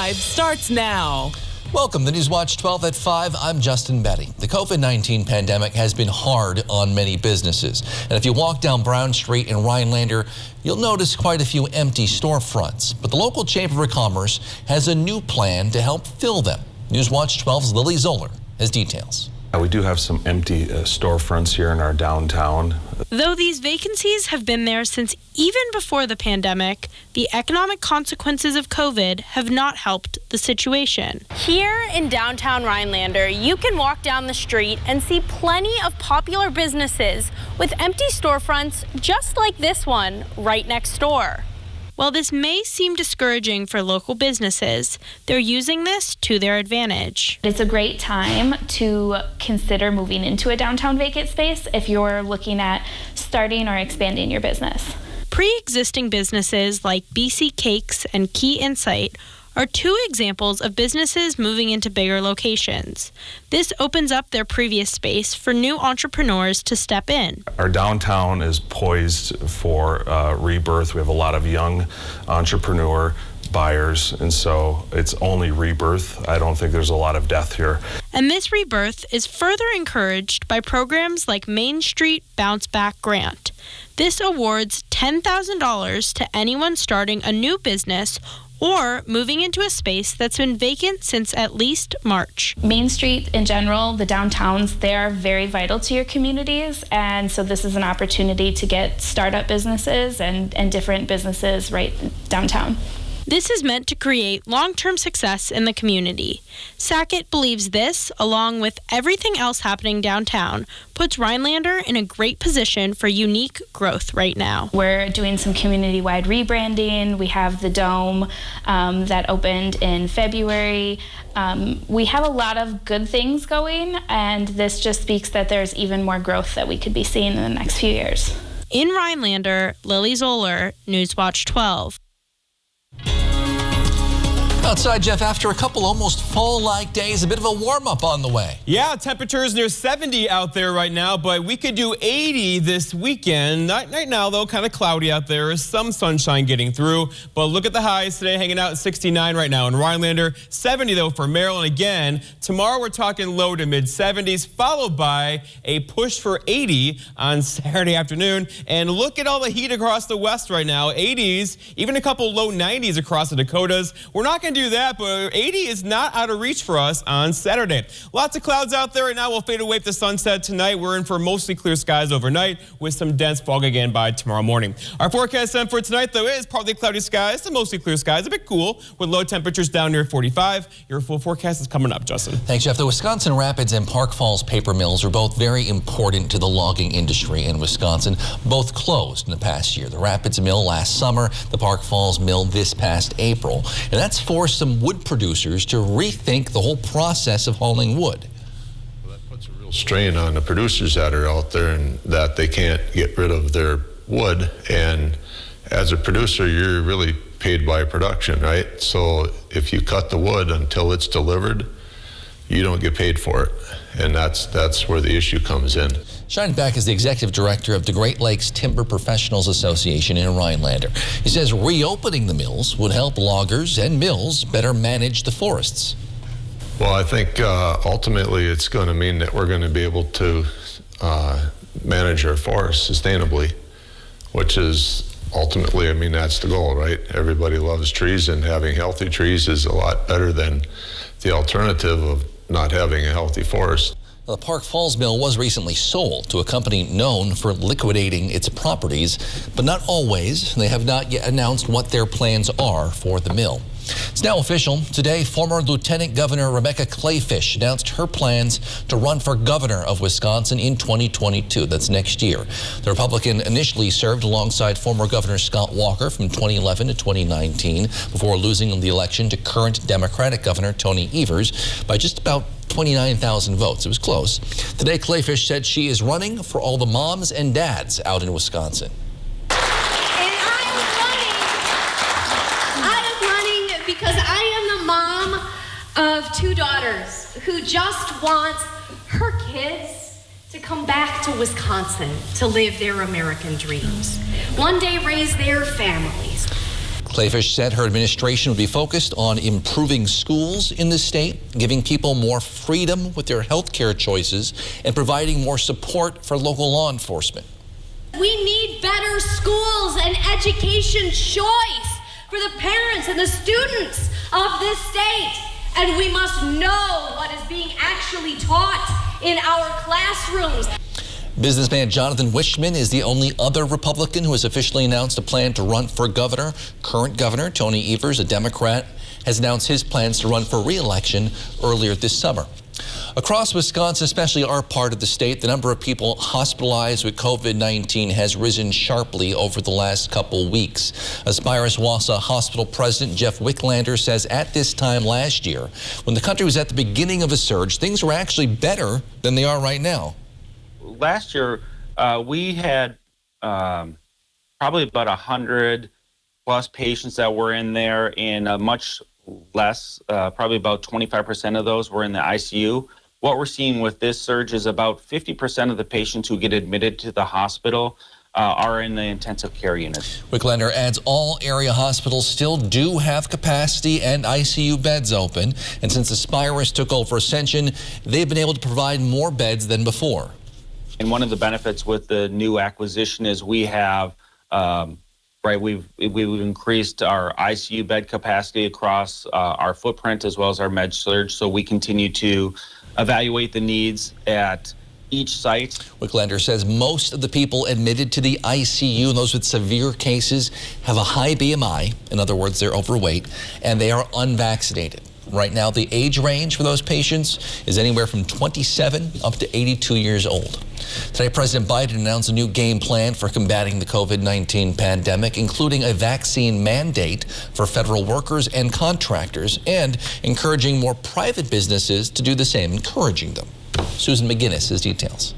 5 starts now. Welcome to Newswatch 12 at 5. I'm Justin Betty. The COVID-19 pandemic has been hard on many businesses. And if you walk down Brown Street in Rhinelander, you'll notice quite a few empty storefronts. But the local Chamber of Commerce has a new plan to help fill them. Newswatch 12's Lily Zoller has details. We do have some empty storefronts here in our downtown. Though these vacancies have been there since even before the pandemic, the economic consequences of COVID have not helped the situation. Here in downtown Rhinelander, you can walk down the street and see plenty of popular businesses with empty storefronts just like this one right next door. While this may seem discouraging for local businesses, they're using this to their advantage. It's a great time to consider moving into a downtown vacant space if you're looking at starting or expanding your business. Pre-existing businesses like BC Cakes and Key Insight are two examples of businesses moving into bigger locations. This opens up their previous space for new entrepreneurs to step in. Our downtown is poised for rebirth. We have a lot of young entrepreneur buyers, and so it's only rebirth. I don't think there's a lot of death here. And this rebirth is further encouraged by programs like Main Street Bounce Back Grant. This awards $10,000 to anyone starting a new business or moving into a space that's been vacant since at least March. Main Street in general, the downtowns, they are very vital to your communities, and so this is an opportunity to get startup businesses and different businesses right downtown. This is meant to create long-term success in the community. Sackett believes this, along with everything else happening downtown, puts Rhinelander in a great position for unique growth right now. We're doing some community-wide rebranding. We have the Dome that opened in February. We have a lot of good things going, and this just speaks that there's even more growth that we could be seeing in the next few years. In Rhinelander, Lily Zoller, Newswatch 12. Outside, Jeff, after a couple almost fall-like days, a bit of a warm-up on the way. Yeah, temperatures near 70 out there right now, but we could do 80 this weekend. Not right now, though, kind of cloudy out there. Some sunshine getting through, but look at the highs today, hanging out at 69 right now in Rhinelander. 70, though, for Maryland again. Tomorrow, we're talking low to mid-70s, followed by a push for 80 on Saturday afternoon. And look at all the heat across the west right now. 80s, even a couple low 90s across the Dakotas. We're not going to do that, but 80 is not out of reach for us on Saturday. Lots of clouds out there right now. We'll fade away with the sunset tonight. We're in for mostly clear skies overnight with some dense fog again by tomorrow morning. Our forecast then for tonight, though, is partly cloudy skies to mostly clear skies, a bit cool with low temperatures down near 45. Your full forecast is coming up, Justin. Thanks, Jeff. The Wisconsin Rapids and Park Falls paper mills are both very important to the logging industry in Wisconsin. Both closed in the past year. The Rapids mill last summer, the Park Falls mill this past April. And that's forced some wood producers to rethink the whole process of hauling wood. Well, that puts a real strain on the producers that are out there and that they can't get rid of their wood. And as a producer, you're really paid by production, right? So if you cut the wood until it's delivered, you don't get paid for it. And that's where the issue comes in. Shine Beck is the executive director of the Great Lakes Timber Professionals Association in Rhinelander. He says reopening the mills would help loggers and mills better manage the forests. Well, I think ultimately it's going to mean that we're going to be able to manage our forests sustainably, which is ultimately, I mean, that's the goal, right? Everybody loves trees, and having healthy trees is a lot better than the alternative of not having a healthy forest. The Park Falls mill was recently sold to a company known for liquidating its properties, but not always. They have not yet announced what their plans are for the mill. It's now official. Today, former Lieutenant Governor Rebecca Clayfish announced her plans to run for governor of Wisconsin in 2022. That's next year. The Republican initially served alongside former Governor Scott Walker from 2011 to 2019 before losing the election to current Democratic Governor Tony Evers by just about 29,000 votes. It was close. Today, Clayfish said she is running for all the moms and dads out in Wisconsin. Because I am the mom of 2 daughters who just want her kids to come back to Wisconsin to live their American dreams. One day raise their families. Clayfish said her administration would be focused on improving schools in the state, giving people more freedom with their health care choices, and providing more support for local law enforcement. We need better schools and education choice for the parents and the students of this state. And we must know what is being actually taught in our classrooms. Businessman Jonathan Wishman is the only other Republican who has officially announced a plan to run for governor. Current governor Tony Evers, a Democrat, has announced his plans to run for re-election earlier this summer. Across Wisconsin, especially our part of the state, the number of people hospitalized with COVID-19 has risen sharply over the last couple weeks. Aspirus Wausau Hospital President Jeff Wicklander says at this time last year, when the country was at the beginning of a surge, things were actually better than they are right now. Last year, we had probably about 100 plus patients that were in there, and much less, probably about 25% of those were in the ICU. What we're seeing with this surge is about 50% of the patients who get admitted to the hospital are in the intensive care units. Wicklander adds all area hospitals still do have capacity and ICU beds open, and since Aspirus took over Ascension, they've been able to provide more beds than before. And one of the benefits with the new acquisition is we have, we've increased our ICU bed capacity across our footprint as well as our med-surg, so we continue to evaluate the needs at each site. Wicklander says most of the people admitted to the ICU, and those with severe cases, have a high BMI. In other words, they're overweight, and they are unvaccinated. Right now, the age range for those patients is anywhere from 27 up to 82 years old. Today, President Biden announced a new game plan for combating the COVID-19 pandemic, including a vaccine mandate for federal workers and contractors, and encouraging more private businesses to do the same, encouraging them. Susan McGinnis has details.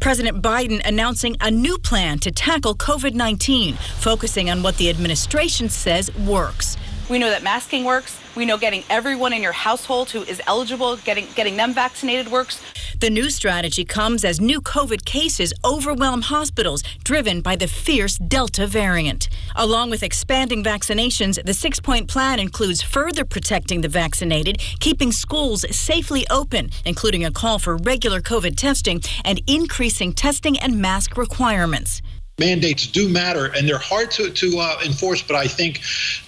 President Biden announcing a new plan to tackle COVID-19, focusing on what the administration says works. We know that masking works. We know getting everyone in your household who is eligible, getting them vaccinated works. The new strategy comes as new COVID cases overwhelm hospitals, driven by the fierce Delta variant. Along with expanding vaccinations, the 6-point plan includes further protecting the vaccinated, keeping schools safely open, including a call for regular COVID testing and increasing testing and mask requirements. Mandates do matter, and they're hard to enforce, but I think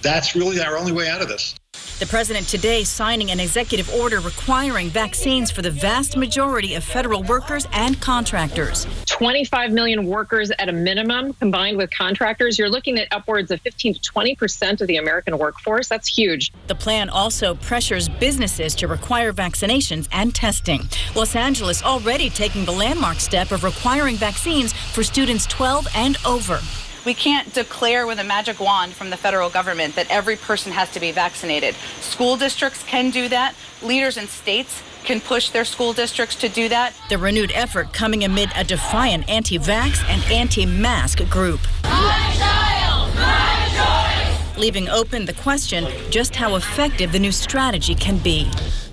that's really our only way out of this. The president today signing an executive order requiring vaccines for the vast majority of federal workers and contractors. 25 million workers at a minimum, combined with contractors. You're looking at upwards of 15 to 20% of the American workforce. That's huge. The plan also pressures businesses to require vaccinations and testing. Los Angeles already taking the landmark step of requiring vaccines for students 12 and over. We can't declare with a magic wand from the federal government that every person has to be vaccinated. School districts can do that. Leaders in states can push their school districts to do that. The renewed effort coming amid a defiant anti-vax and anti-mask group. My child, my choice. Leaving open the question just how effective the new strategy can be.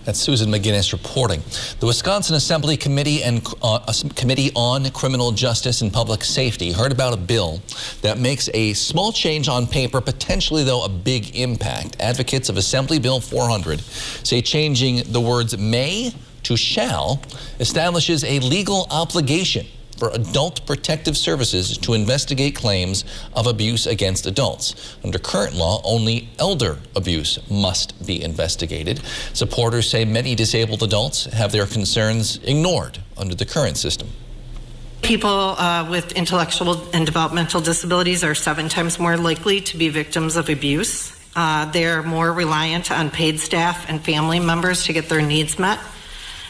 That's Susan McGinnis reporting. The Wisconsin Assembly Committee on Criminal Justice and Public Safety heard about a bill that makes a small change on paper, potentially, though, a big impact. Advocates of Assembly Bill 400 say changing the words may to shall establishes a legal obligation for adult protective services to investigate claims of abuse against adults. Under current law, only elder abuse must be investigated. Supporters say many disabled adults have their concerns ignored under the current system. People with intellectual and developmental disabilities are 7 times more likely to be victims of abuse. They're more reliant on paid staff and family members to get their needs met,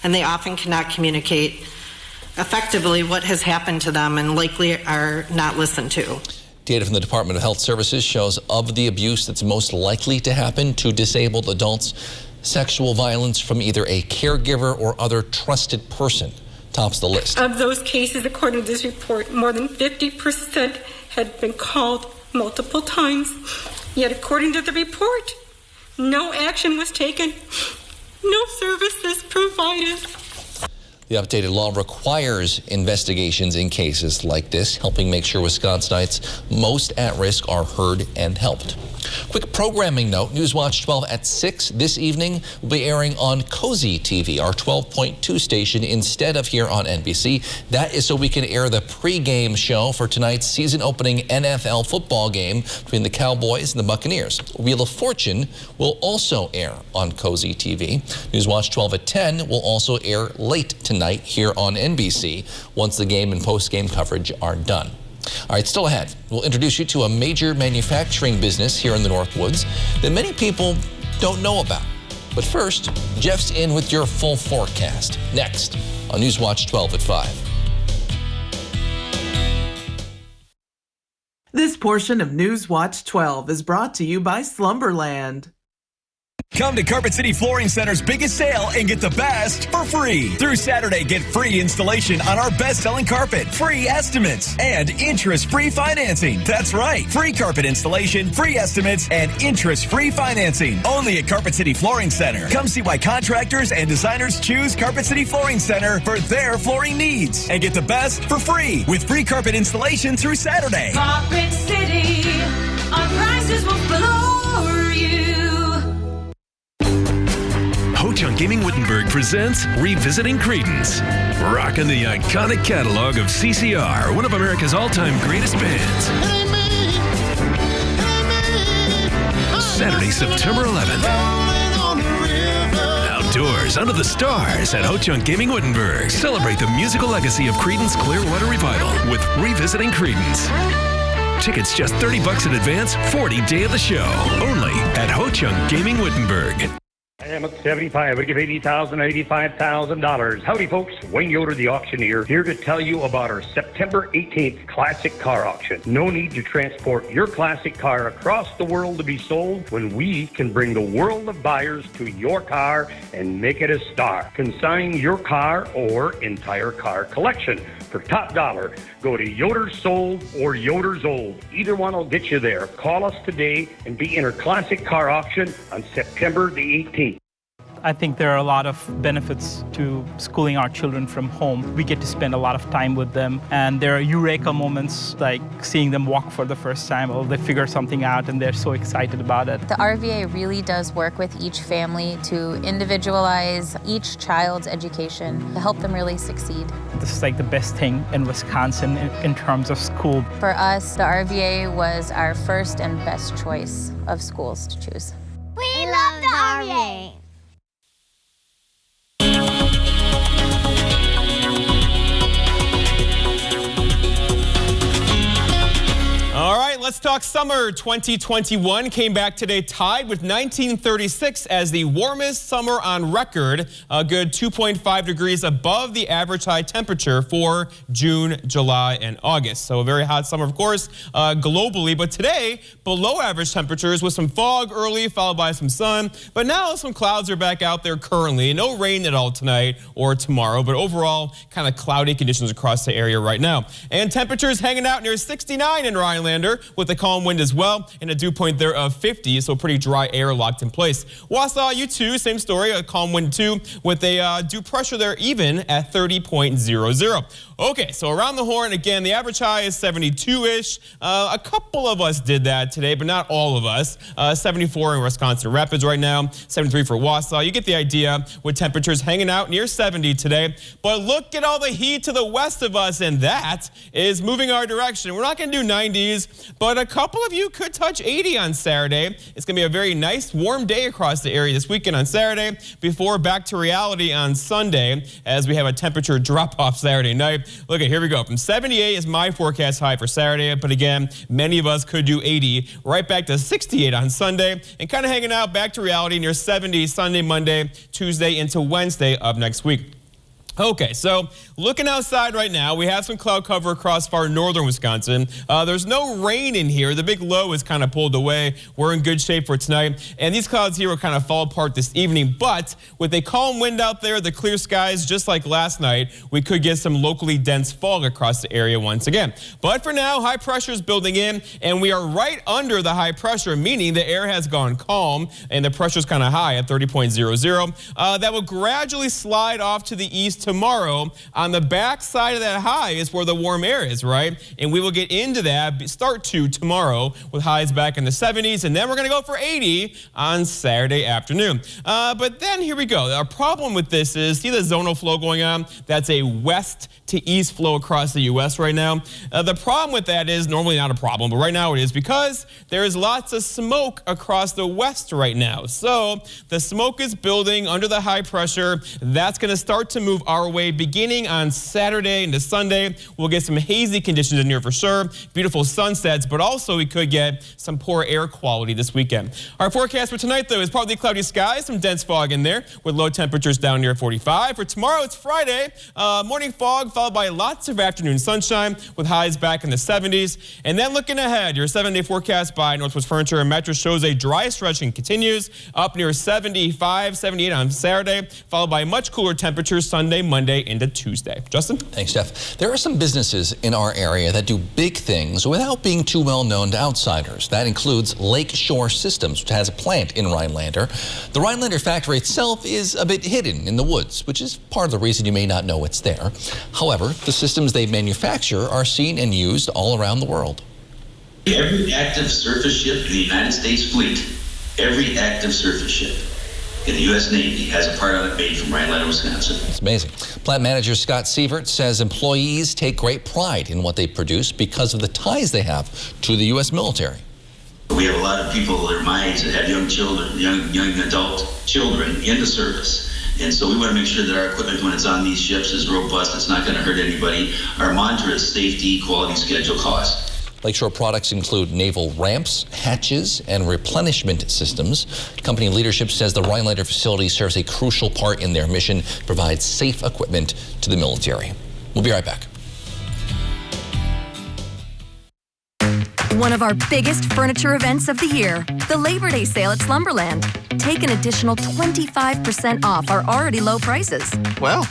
and they often cannot communicate effectively what has happened to them and likely are not listened to. Data from the Department of Health Services shows of the abuse that's most likely to happen to disabled adults, sexual violence from either a caregiver or other trusted person tops the list. Of those cases, according to this report, more than 50% had been called multiple times. Yet, according to the report, no action was taken, no services provided. The updated law requires investigations in cases like this, helping make sure Wisconsinites most at risk are heard and helped. Quick programming note, Newswatch 12 at 6 this evening will be airing on Cozy TV, our 12.2 station, instead of here on NBC. That is so we can air the pregame show for tonight's season-opening NFL football game between the Cowboys and the Buccaneers. Wheel of Fortune will also air on Cozy TV. Newswatch 12 at 10 will also air late tonight here on NBC once the game and post-game coverage are done. All right, still ahead, we'll introduce you to a major manufacturing business here in the Northwoods that many people don't know about. But first, Jeff's in with your full forecast. Next on Newswatch 12 at 5. This portion of Newswatch 12 is brought to you by Slumberland. Come to Carpet City Flooring Center's biggest sale and get the best for free. Through Saturday, get free installation on our best-selling carpet, free estimates, and interest-free financing. That's right. Free carpet installation, free estimates, and interest-free financing. Only at Carpet City Flooring Center. Come see why contractors and designers choose Carpet City Flooring Center for their flooring needs. And get the best for free with free carpet installation through Saturday. Carpet City, our prices will floor you. Ho-Chunk Gaming Wittenberg presents Revisiting Creedence. Rocking the iconic catalog of CCR, one of America's all-time greatest bands. Saturday, September 11th. Outdoors, under the stars at Ho-Chunk Gaming Wittenberg. Celebrate the musical legacy of Creedence Clearwater Revival with Revisiting Creedence. Tickets just $30 in advance, 40 day of the show. Only at Ho-Chunk Gaming Wittenberg. I am at 75. I would give $80,000, $85,000. Howdy, folks. Wayne Yoder, the auctioneer, here to tell you about our September 18th classic car auction. No need to transport your classic car across the world to be sold when we can bring the world of buyers to your car and make it a star. Consign your car or entire car collection for top dollar. Go to Yoder's Sold or Yoder's Old. Either one will get you there. Call us today and be in our classic car auction on September the 18th. I think there are a lot of benefits to schooling our children from home. We get to spend a lot of time with them, and there are eureka moments like seeing them walk for the first time, or they figure something out and they're so excited about it. The RVA really does work with each family to individualize each child's education to help them really succeed. This is like the best thing in Wisconsin in terms of school. For us, the RVA was our first and best choice of schools to choose. We love the RVA. All right, let's talk summer. 2021 came back today tied with 1936 as the warmest summer on record, a good 2.5 degrees above the average high temperature for June, July, and August. So a very hot summer, of course, globally. But today, below average temperatures with some fog early, followed by some sun. But now some clouds are back out there currently. No rain at all tonight or tomorrow, but overall kind of cloudy conditions across the area right now. And temperatures hanging out near 69 in Rhinelander with a calm wind as well and a dew point there of 50, so pretty dry air locked in place. Wausau, U2, same story, a calm wind too with a dew pressure there even at 30.00. Okay, so around the horn, again, the average high is 72-ish. A couple of us did that today, but not all of us. 74 in Wisconsin Rapids right now, 73 for Wausau. You get the idea with temperatures hanging out near 70 today. But look at all the heat to the west of us, and that is moving our direction. We're not going to do 90s, but a couple of you could touch 80 on Saturday. It's going to be a very nice, warm day across the area this weekend on Saturday before back to reality on Sunday as we have a temperature drop-off Saturday night. Look at, here we go. From 78 is my forecast high for Saturday, but again, many of us could do 80. Right back to 68 on Sunday and kind of hanging out back to reality near 70 Sunday, Monday, Tuesday into Wednesday of next week. Okay, so looking outside right now, we have some cloud cover across far northern Wisconsin. There's no rain in here. The big low is kind of pulled away. We're in good shape for tonight. And these clouds here will kind of fall apart this evening. But with a calm wind out there, the clear skies, just like last night, we could get some locally dense fog across the area once again. But for now, high pressure is building in, and we are right under the high pressure, meaning the air has gone calm, and the pressure is kind of high at 30.00. That will gradually slide off to the east tomorrow. On the back side of that high is where the warm air is, right? And we will get into that, start to tomorrow with highs back in the 70s, and then we're going to go for 80 on Saturday afternoon. But then here we go. Our problem with this is, see the zonal flow going on? That's a west to east flow across the U.S. right now. The problem with that is, normally not a problem, but right now it is, because there is lots of smoke across the west right now. So the smoke is building under the high pressure. That's going to start to move our way beginning on Saturday into Sunday. We'll get some hazy conditions in here for sure. Beautiful sunsets, but also we could get some poor air quality this weekend. Our forecast for tonight, though, is partly cloudy skies, some dense fog in there with low temperatures down near 45. For tomorrow, it's Friday. Morning fog followed by lots of afternoon sunshine with highs back in the 70s. And then looking ahead, your 7-day forecast by Northwest Furniture and Mattress shows a dry stretching continues up near 75, 78 on Saturday, followed by much cooler temperatures Sunday, Monday into Tuesday. Justin? Thanks, Jeff. There are some businesses in our area that do big things without being too well known to outsiders. That includes Lakeshore Systems, which has a plant in Rhinelander. The Rhinelander factory itself is a bit hidden in the woods, which is part of the reason you may not know it's there. However, the systems they manufacture are seen and used all around the world. Every active surface ship in the United States fleet, every active surface ship in the U.S. Navy has a part on it made from Rhinelander, Wisconsin. It's amazing. Plant manager Scott Sievert says employees take great pride in what they produce because of the ties they have to the U.S. military. We have a lot of people that are my age that have young children, young adult children in the service. And so we want to make sure that our equipment, when it's on these ships, is robust. It's not going to hurt anybody. Our mantra is safety, quality, schedule, cost. Lakeshore products include naval ramps, hatches, and replenishment systems. Company leadership says the Rhinelander facility serves a crucial part in their mission to provide safe equipment to the military. We'll be right back. One of our biggest furniture events of the year, the Labor Day sale at Slumberland. Take an additional 25% off our already low prices. Well,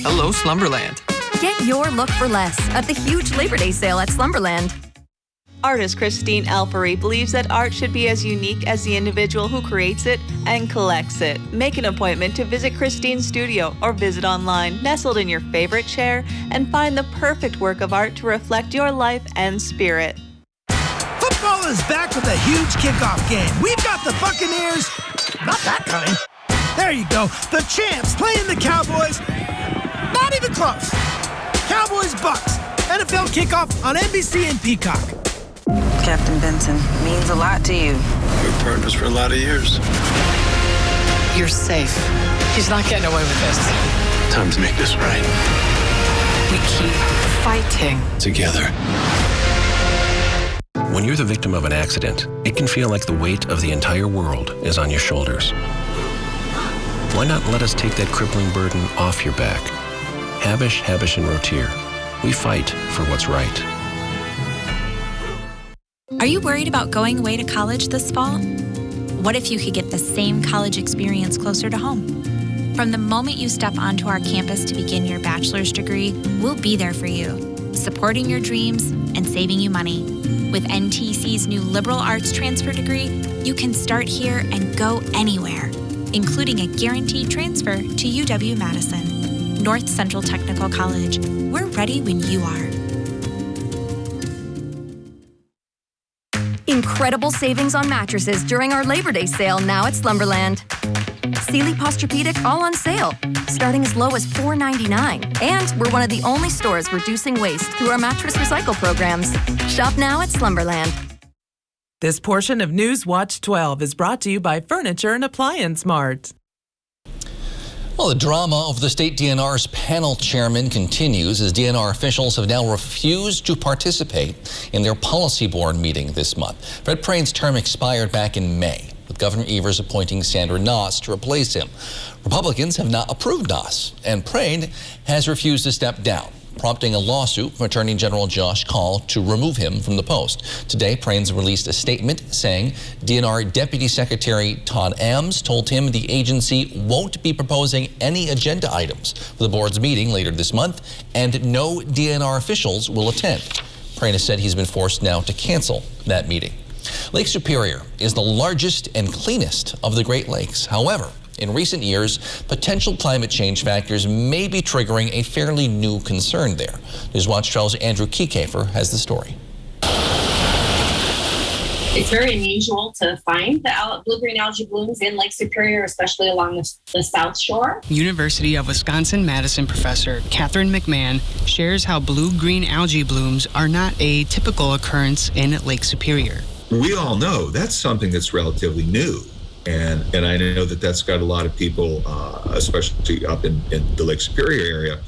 hello, Slumberland. Get your look for less at the huge Labor Day sale at Slumberland. Artist Christine Alpery believes that art should be as unique as the individual who creates it and collects it. Make an appointment to visit Christine's studio or visit online, nestled in your favorite chair, and find the perfect work of art to reflect your life and spirit. Football is back with a huge kickoff game. We've got the Buccaneers, not that kind. There you go, the champs playing the Cowboys. Not even close. Cowboys Bucks, NFL kickoff on NBC and Peacock. Captain Benson means a lot to you. We're partners for a lot of years. You're safe. He's not getting away with this. Time to make this right. We keep fighting together. When you're the victim of an accident, it can feel like the weight of the entire world is on your shoulders. Why not let us take that crippling burden off your back? Habish, Habish & Rotier. We fight for what's right. Are you worried about going away to college this fall? What if you could get the same college experience closer to home? From the moment you step onto our campus to begin your bachelor's degree, we'll be there for you, supporting your dreams and saving you money. With NTC's new liberal arts transfer degree, you can start here and go anywhere, including a guaranteed transfer to UW-Madison. North Central Technical College. We're ready when you are. Incredible savings on mattresses during our Labor Day sale now at Slumberland. Sealy Posturepedic all on sale, starting as low as $4.99. And we're one of the only stores reducing waste through our mattress recycle programs. Shop now at Slumberland. This portion of News Watch 12 is brought to you by Furniture and Appliance Mart. Well, the drama of the state DNR's panel chairman continues as DNR officials have now refused to participate in their policy board meeting this month. Fred Prain's term expired back in May, with Governor Evers appointing Sandra Noss to replace him. Republicans have not approved Noss, and Prain has refused to step down, prompting a lawsuit from Attorney General Josh Kaul to remove him from the post. Today, Prain's released a statement saying DNR Deputy Secretary Todd Ames told him the agency won't be proposing any agenda items for the board's meeting later this month, and no DNR officials will attend. Prain has said he's been forced now to cancel that meeting. Lake Superior is the largest and cleanest of the Great Lakes. However, In recent years, potential climate change factors may be triggering a fairly new concern there. Newswatch 12's Andrew Keycafer has the story. It's very unusual to find the blue-green algae blooms in Lake Superior, especially along the South Shore. University of Wisconsin-Madison professor Catherine McMahon shares how blue-green algae blooms are not a typical occurrence in Lake Superior. We all know that's something that's relatively new. And I know that that's got a lot of people, especially up in the Lake Superior area,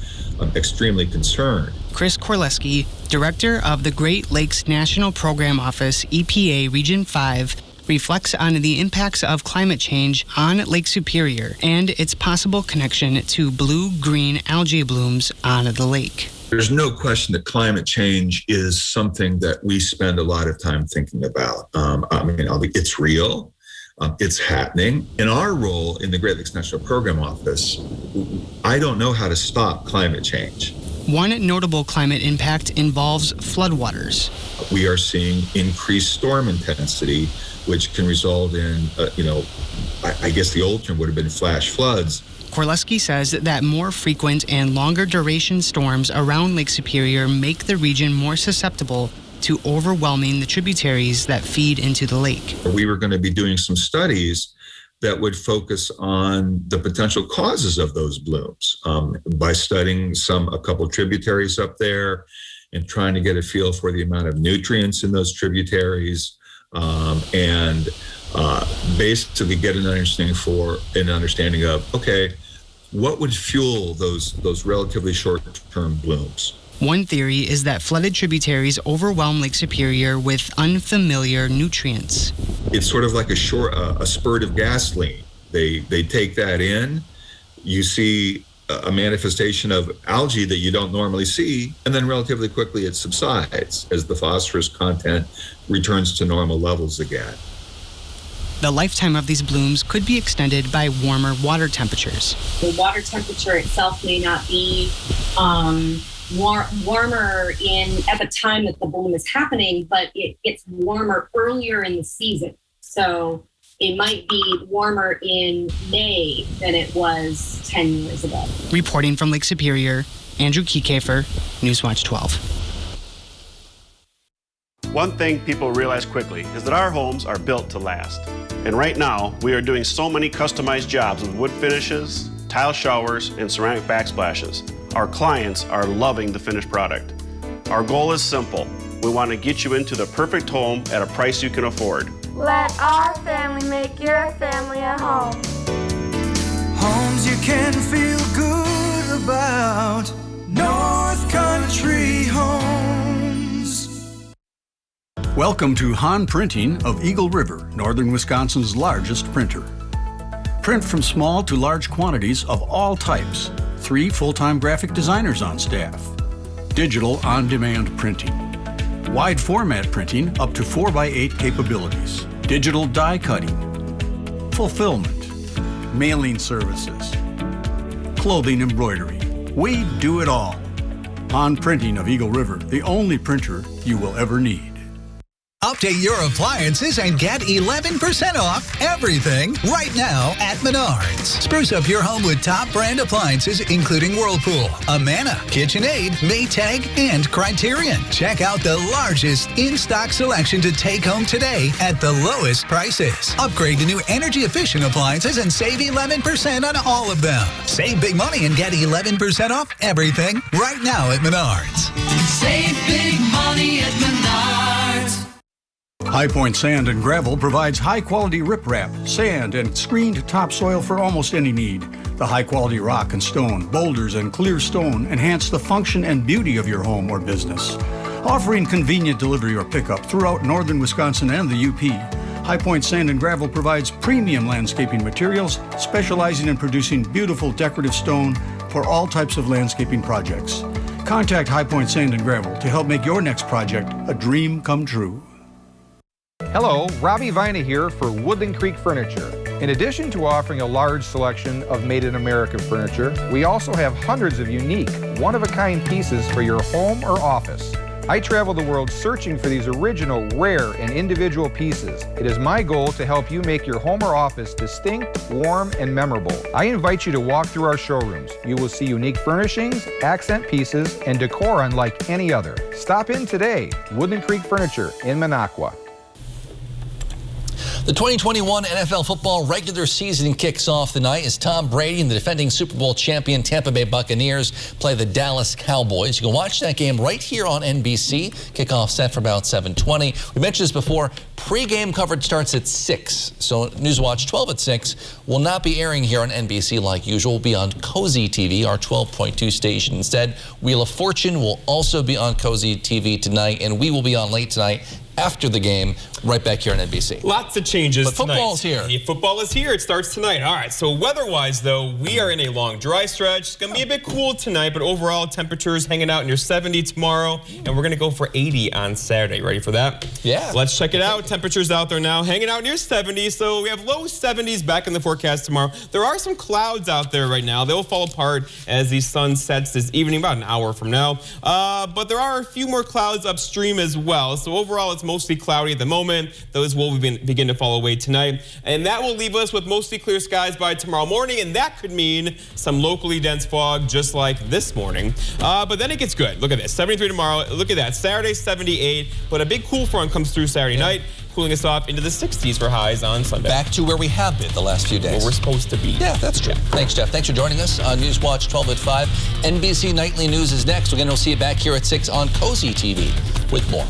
extremely concerned. Chris Korleski, director of the Great Lakes National Program Office, EPA Region 5, reflects on the impacts of climate change on Lake Superior and its possible connection to blue-green algae blooms on the lake. There's no question that climate change is something that we spend a lot of time thinking about. It's real. It's happening. In our role in the Great Lakes National Program Office, I don't know how to stop climate change. One notable climate impact involves floodwaters. We are seeing increased storm intensity, which can result in, I guess the old term would have been flash floods. Korleski says that more frequent and longer duration storms around Lake Superior make the region more susceptible to overwhelming the tributaries that feed into the lake. We were going to be doing some studies that would focus on the potential causes of those blooms by studying a couple tributaries up there and trying to get a feel for the amount of nutrients in those tributaries and basically get an understanding of, okay, what would fuel those relatively short-term blooms? One theory is that flooded tributaries overwhelm Lake Superior with unfamiliar nutrients. It's sort of like a spurt of gasoline. They take that in, you see a manifestation of algae that you don't normally see, and then relatively quickly it subsides as the phosphorus content returns to normal levels again. The lifetime of these blooms could be extended by warmer water temperatures. The water temperature itself may not be warmer at the time that the bloom is happening, but it gets warmer earlier in the season. So it might be warmer in May than it was 10 years ago. Reporting from Lake Superior, Andrew Keycafer, Newswatch 12. One thing people realize quickly is that our homes are built to last. And right now, we are doing so many customized jobs with wood finishes, tile showers, and ceramic backsplashes. Our clients are loving the finished product. Our goal is simple. We want to get you into the perfect home at a price you can afford. Let our family make your family a home. Homes you can feel good about. North Country Homes. Welcome to Han Printing of Eagle River, northern Wisconsin's largest printer. Print from small to large quantities of all types. 3 full-time graphic designers on staff. Digital on-demand printing. Wide format printing up to 4x8 capabilities. Digital die cutting. Fulfillment. Mailing services. Clothing embroidery. We do it all. Han Printing of Eagle River, the only printer you will ever need. Update your appliances and get 11% off everything right now at Menards. Spruce up your home with top brand appliances including Whirlpool, Amana, KitchenAid, Maytag, and Criterion. Check out the largest in-stock selection to take home today at the lowest prices. Upgrade to new energy-efficient appliances and save 11% on all of them. Save big money and get 11% off everything right now at Menards. Save big money at Menards. High Point Sand and Gravel provides high-quality riprap, sand, and screened topsoil for almost any need. The high-quality rock and stone, boulders, and clear stone enhance the function and beauty of your home or business. Offering convenient delivery or pickup throughout northern Wisconsin and the UP, High Point Sand and Gravel provides premium landscaping materials, specializing in producing beautiful decorative stone for all types of landscaping projects. Contact High Point Sand and Gravel to help make your next project a dream come true. Hello, Robbie Vina here for Woodland Creek Furniture. In addition to offering a large selection of made-in-America furniture, we also have hundreds of unique, one-of-a-kind pieces for your home or office. I travel the world searching for these original, rare, and individual pieces. It is my goal to help you make your home or office distinct, warm, and memorable. I invite you to walk through our showrooms. You will see unique furnishings, accent pieces, and decor unlike any other. Stop in today. Woodland Creek Furniture in Minocqua. The 2021 NFL football regular season kicks off tonight as Tom Brady and the defending Super Bowl champion Tampa Bay Buccaneers play the Dallas Cowboys. You can watch that game right here on NBC. Kickoff set for about 7:20. We mentioned this before. Pre-game coverage starts at 6. So Newswatch 12 at 6 will not be airing here on NBC like usual. Will be on Cozy TV, our 12.2 station instead. Wheel of Fortune will also be on Cozy TV tonight, and we will be on late tonight after the game, right back here on NBC. Lots of changes but tonight. Football's here. Yeah, football is here. It starts tonight. All right, so weather-wise, though, we are in a long dry stretch. It's going to be a bit cool tonight, but overall, temperatures hanging out near 70 tomorrow, and we're going to go for 80 on Saturday. Ready for that? Yeah. Let's check it out. Temperatures out there now, hanging out near 70, so we have low 70s back in the forecast tomorrow. There are some clouds out there right now. They'll fall apart as the sun sets this evening, about an hour from now. But there are a few more clouds upstream as well, so overall, it's mostly cloudy at the moment. Those will begin to fall away tonight. And that will leave us with mostly clear skies by tomorrow morning. And that could mean some locally dense fog just like this morning. But then it gets good. Look at this. 73 tomorrow. Look at that. Saturday, 78. But a big cool front comes through Saturday night, cooling us off into the 60s for highs on Sunday. Back to where we have been the last few days. Where we're supposed to be. Yeah, that's true. Thanks, Jeff. Thanks for joining us on Newswatch 12 at 5. NBC Nightly News is next. We're going to see you back here at 6 on Cozy TV with more.